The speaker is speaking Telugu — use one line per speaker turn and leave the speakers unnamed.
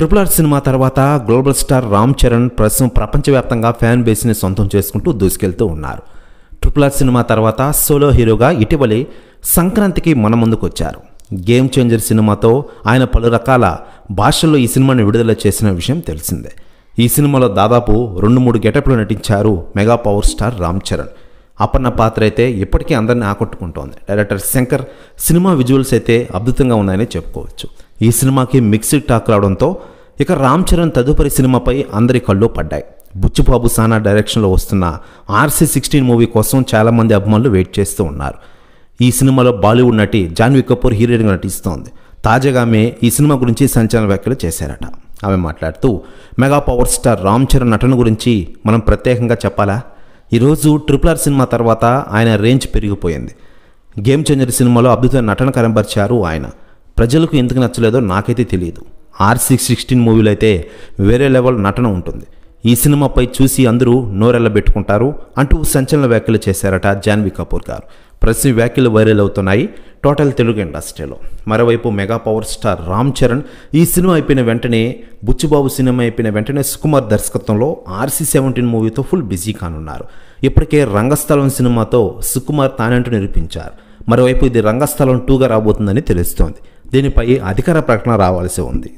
RRR సినిమా తర్వాత గ్లోబల్ స్టార్ రామ్ చరణ్ ప్రస్తుతం ప్రపంచవ్యాప్తంగా ఫ్యాన్ బేస్ని సొంతం చేసుకుంటూ దూసుకెళ్తూ ఉన్నారు. RRR సినిమా తర్వాత సోలో హీరోగా ఇటీవలే సంక్రాంతికి మన ముందుకు వచ్చారు. గేమ్ చేంజర్ సినిమాతో ఆయన పలు రకాల భాషల్లో ఈ సినిమాని విడుదల చేసిన విషయం తెలిసిందే. ఈ సినిమాలో దాదాపు 2-3 గెటప్లు నటించారు mega power star Ram Charan. Aparna పాత్ర అయితే ఇప్పటికీ అందరినీ ఆకట్టుకుంటోంది. డైరెక్టర్ శంకర్ సినిమా విజువల్స్ అయితే అద్భుతంగా ఉన్నాయని చెప్పుకోవచ్చు. ఈ సినిమాకి మిక్స్డ్ టాక్ రావడంతో ఇక రామ్ చరణ్ తదుపరి సినిమాపై అందరి కళ్ళు పడ్డాయి. బుచ్చిబాబు సానా డైరెక్షన్లో వస్తున్న RC16 మూవీ కోసం చాలామంది అభిమానులు వెయిట్ చేస్తూ ఉన్నారు. ఈ సినిమాలో బాలీవుడ్ నటి జాన్వీ కపూర్ హీరోయిన్గా నటిస్తోంది. తాజాగా ఆమె ఈ సినిమా గురించి సంచలన వ్యాఖ్యలు చేశారట. ఆమె మాట్లాడుతూ mega power star Ram Charan నటన గురించి మనం ప్రత్యేకంగా చెప్పాలా? ఈరోజు RRR సినిమా తర్వాత ఆయన రేంజ్ పెరిగిపోయింది. గేమ్ చేంజర్ సినిమాలో అద్భుతమైన నటన కనబరిచారు ఆయన. ప్రజలకు ఎందుకు నచ్చలేదో నాకైతే తెలియదు. RC16 మూవీలో అయితే వేరే లెవెల్ నటన ఉంటుంది. ఈ సినిమాపై చూసి అందరూ నోరెళ్ళబెట్టుకుంటారు అంటూ సంచలన వ్యాఖ్యలు చేశారట జాన్వీ కపూర్ గారు. ప్రతి వ్యాఖ్యలు వైరల్ అవుతున్నాయి టోటల్ తెలుగు ఇండస్ట్రీలో. మరోవైపు mega power star Ram Charan ఈ సినిమా అయిపోయిన వెంటనే బుచ్చిబాబు సినిమా అయిపోయిన వెంటనే సుకుమార్ దర్శకత్వంలో RC17 మూవీతో ఫుల్ బిజీ కానున్నారు. ఇప్పటికే రంగస్థలం సినిమాతో సుకుమార్ తానంటూ నిరూపించారు. మరోవైపు ఇది రంగస్థలం 2గా రాబోతుందని తెలుస్తోంది. దీనిపై అధికార ప్రకటన రావాల్సి ఉంది.